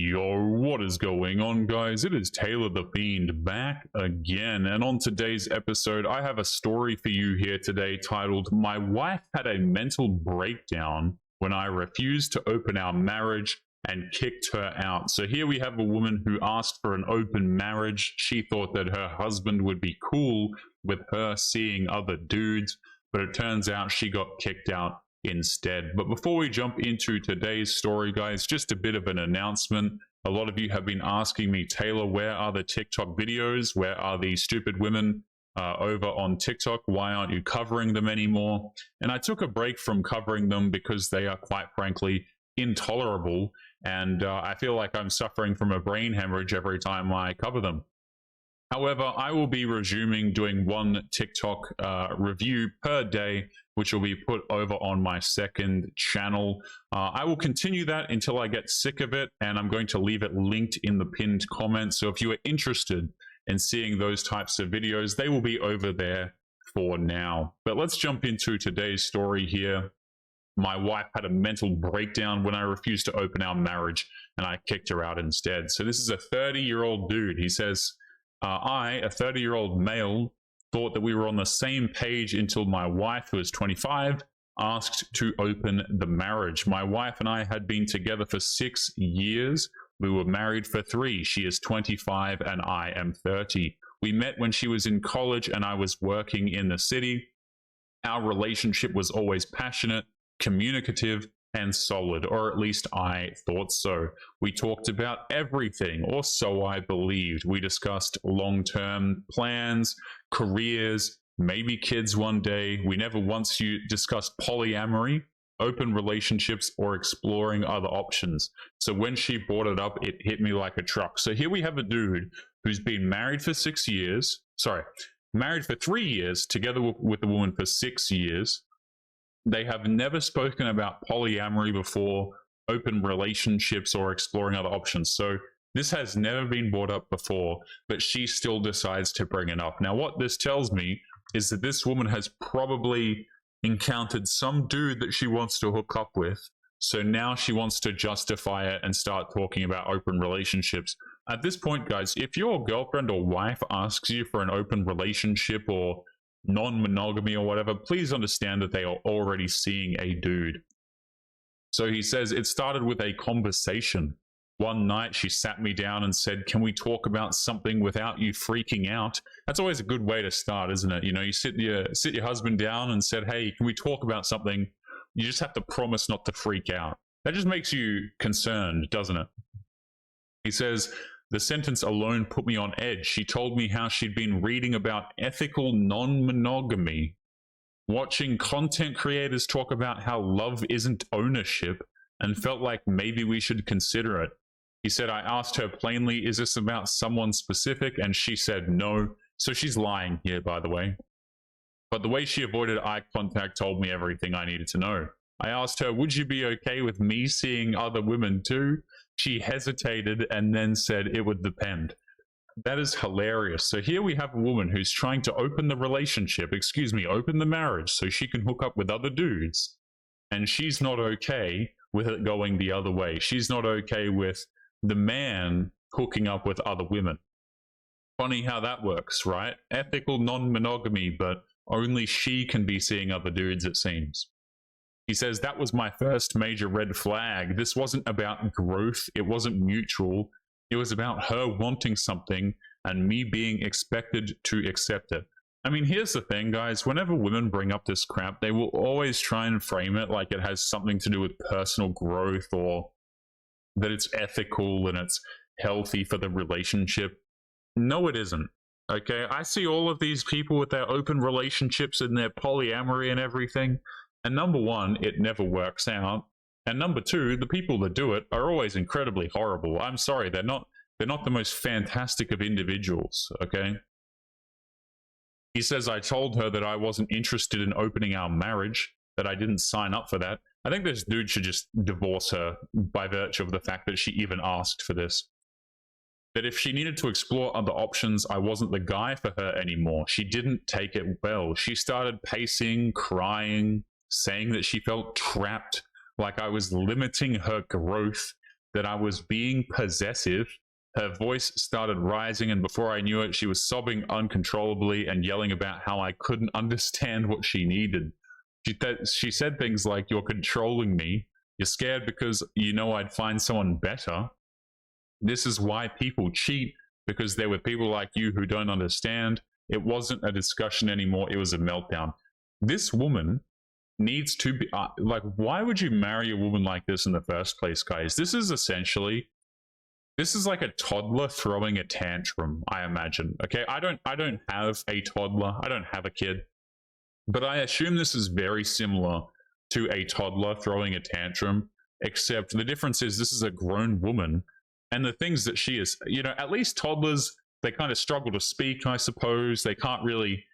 Yo, what is going on, guys? It is Taylor the Fiend back again, and on today's episode, I have a story for you here today titled, My Wife Had a Mental Breakdown When I Refused to Open Our Marriage and Kicked Her Out. So here we have a woman who asked for an open marriage. She thought that her husband would be cool with her seeing other dudes, but it turns out she got kicked out instead. But before we jump into today's story, guys, just a bit of an announcement. A lot of you have been asking me, Taylor, where are the TikTok videos? Where are these stupid women over on TikTok? Why aren't you covering them anymore? And I took a break from covering them because they are, quite frankly, intolerable. And I feel like I'm suffering from a brain hemorrhage every time I cover them. However, I will be resuming doing one TikTok review per day, which will be put over on my second channel. I will continue that until I get sick of it, and I'm going to leave it linked in the pinned comment. So if you are interested in seeing those types of videos, they will be over there for now. But let's jump into today's story here. My wife had a mental breakdown when I refused to open our marriage, and I kicked her out instead. So this is a 30-year-old dude. He says, I, a 30-year-old male, thought that we were on the same page until my wife, who is 25, asked to open the marriage. My wife and I had been together for 6 years. We were married for 3. She is 25 and I am 30. We met when she was in college and I was working in the city. Our relationship was always passionate, communicative, and solid, or at least I thought so. We talked about everything, or so I believed. We discussed long-term plans, careers, maybe kids one day. We never once discussed polyamory, open relationships, or exploring other options. So when she brought it up, it hit me like a truck. So here we have a dude who's been married for 6 years, married for 3 years, together with a woman for 6 years. They have never spoken about polyamory before, open relationships, or exploring other options. So this has never been brought up before, but she still decides to bring it up. Now, what this tells me is that this woman has probably encountered some dude that she wants to hook up with. So now she wants to justify it and start talking about open relationships. At this point, guys, if your girlfriend or wife asks you for an open relationship or non-monogamy or whatever, please understand that they are already seeing a dude. So he says, it started with a conversation. One night she sat me down and said, can we talk about something without you freaking out? That's always a good way to start, isn't it? You know, you sit your husband down and said, hey, can we talk about something? You just have to promise not to freak out. That just makes you concerned, doesn't it? He says, the sentence alone put me on edge. She told me how she'd been reading about ethical non-monogamy, watching content creators talk about how love isn't ownership, and felt like maybe we should consider it. He said, I asked her plainly, is this about someone specific? And she said no. So she's lying here, by the way. But the way she avoided eye contact told me everything I needed to know. I asked her, would you be okay with me seeing other women too? She hesitated and then said it would depend. That is hilarious. So here we have a woman who's trying to open the relationship, open the marriage so she can hook up with other dudes. And she's not okay with it going the other way. She's not okay with the man hooking up with other women. Funny how that works, right? Ethical non-monogamy, but only she can be seeing other dudes, it seems. He says, that was my first major red flag. This wasn't about growth. It wasn't mutual. It was about her wanting something and me being expected to accept it. I mean, here's the thing, guys. Whenever women bring up this crap, they will always try and frame it like it has something to do with personal growth or that it's ethical and it's healthy for the relationship. No, it isn't. Okay, I see all of these people with their open relationships and their polyamory and everything. And number one, it never works out. And number two, the people that do it are always incredibly horrible. I'm sorry, they're not the most fantastic of individuals, okay? He says, I told her that I wasn't interested in opening our marriage, that I didn't sign up for that. I think this dude should just divorce her by virtue of the fact that she even asked for this. That if she needed to explore other options, I wasn't the guy for her anymore. She didn't take it well. She started pacing, crying, saying that she felt trapped, like I was limiting her growth, that I was being possessive. Her voice started rising, and before I knew it, she was sobbing uncontrollably and yelling about how I couldn't understand what she needed. She said things like, "You're controlling me. You're scared because you know I'd find someone better. This is why people cheat, because there were people like you who don't understand." It wasn't a discussion anymore. It was a meltdown. This woman needs to be like, why would you marry a woman like this in the first place, guys? This is like a toddler throwing a tantrum, I imagine. Okay, I don't have a toddler. I don't have a kid. But I assume this is very similar to a toddler throwing a tantrum, except the difference is this is a grown woman, and the things that she is, at least toddlers, they kind of struggle to speak, I suppose. They can't really,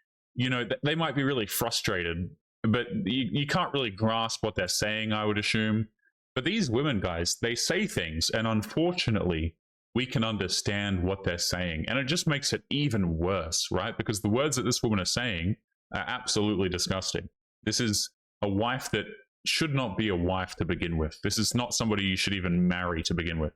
they might be really frustrated, but you can't really grasp what they're saying, I would assume. But these women, guys, they say things, and unfortunately, we can understand what they're saying. And it just makes it even worse, right? Because the words that this woman is saying are absolutely disgusting. This is a wife that should not be a wife to begin with. This is not somebody you should even marry to begin with.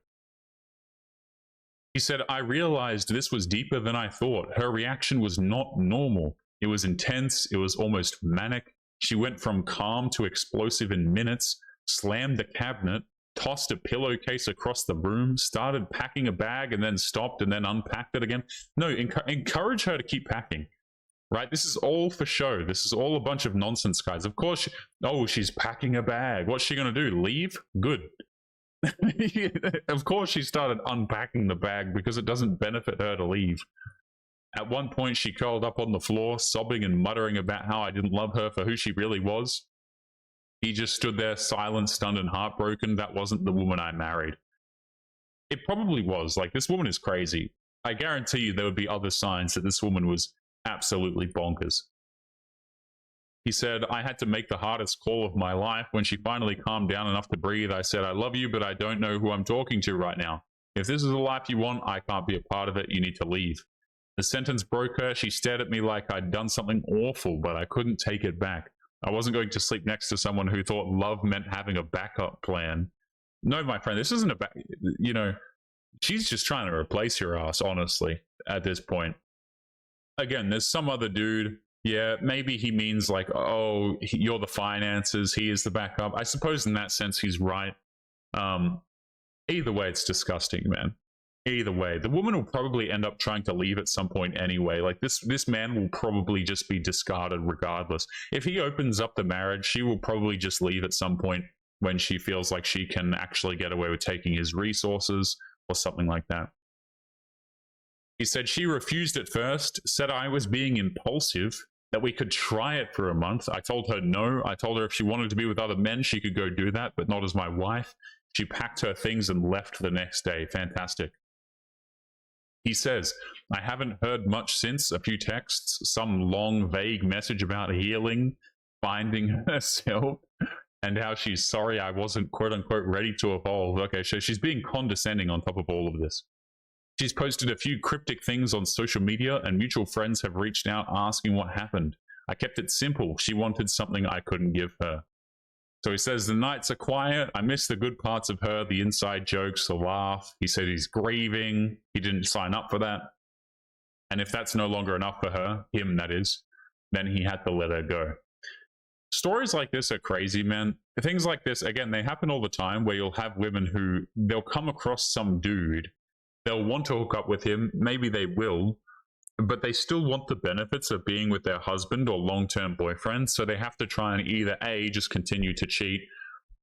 He said, "I realized this was deeper than I thought. Her reaction was not normal. It was intense. It was almost manic. She went from calm to explosive in minutes, slammed the cabinet, tossed a pillowcase across the room, started packing a bag, and then stopped and then unpacked it again." No, encourage her to keep packing, right? This is all for show. This is all a bunch of nonsense, guys. Of course, she's packing a bag. What's she going to do? Leave? Good. Of course she started unpacking the bag because it doesn't benefit her to leave. At one point, she curled up on the floor, sobbing and muttering about how I didn't love her for who she really was. He just stood there, silent, stunned, and heartbroken. That wasn't the woman I married. It probably was. Like, this woman is crazy. I guarantee you there would be other signs that this woman was absolutely bonkers. He said, "I had to make the hardest call of my life. When she finally calmed down enough to breathe, I said, 'I love you, but I don't know who I'm talking to right now. If this is the life you want, I can't be a part of it. You need to leave.' The sentence broke her. She stared at me like I'd done something awful, but I couldn't take it back. I wasn't going to sleep next to someone who thought love meant having a backup plan. No, my friend, this isn't she's just trying to replace your ass, honestly, at this point. Again, there's some other dude. Yeah, maybe he means like, you're the finances, he is the backup. I suppose in that sense, he's right. Either way, it's disgusting, man. Either way, the woman will probably end up trying to leave at some point anyway. Like this man will probably just be discarded regardless. If he opens up the marriage, she will probably just leave at some point when she feels like she can actually get away with taking his resources or something like that. He said she refused at first, said I was being impulsive, that we could try it for a month. I told her no. I told her if she wanted to be with other men, she could go do that, but not as my wife. She packed her things and left the next day. Fantastic. He says, I haven't heard much since, a few texts, some long, vague message about healing, finding herself, and how she's sorry I wasn't quote-unquote ready to evolve. Okay, so she's being condescending on top of all of this. She's posted a few cryptic things on social media, and mutual friends have reached out asking what happened. I kept it simple. She wanted something I couldn't give her. So he says, the nights are quiet. I miss the good parts of her, the inside jokes, the laugh. He said he's grieving. He didn't sign up for that. And if that's no longer enough for her, him that is, then he had to let her go. Stories like this are crazy, man. Things like this, again, they happen all the time where you'll have women who, they'll come across some dude. They'll want to hook up with him. Maybe they will. But they still want the benefits of being with their husband or long-term boyfriend, so they have to try and either A, just continue to cheat,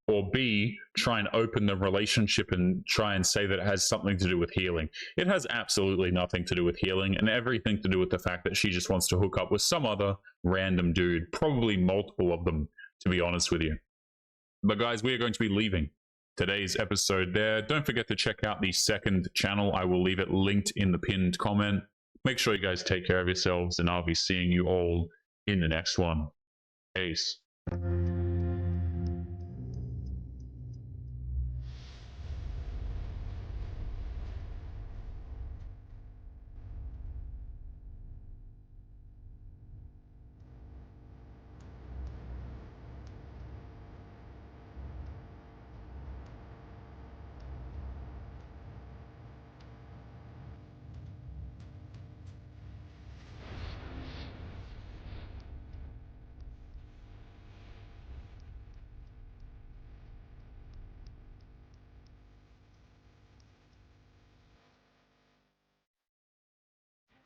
or B, try and open the relationship and try and say that it has something to do with healing. It has absolutely nothing to do with healing and everything to do with the fact that she just wants to hook up with some other random dude, probably multiple of them, to be honest with you. But guys, we are going to be leaving today's episode there. Don't forget to check out the second channel. I will leave it linked in the pinned comment. Make sure you guys take care of yourselves, and I'll be seeing you all in the next one. Peace.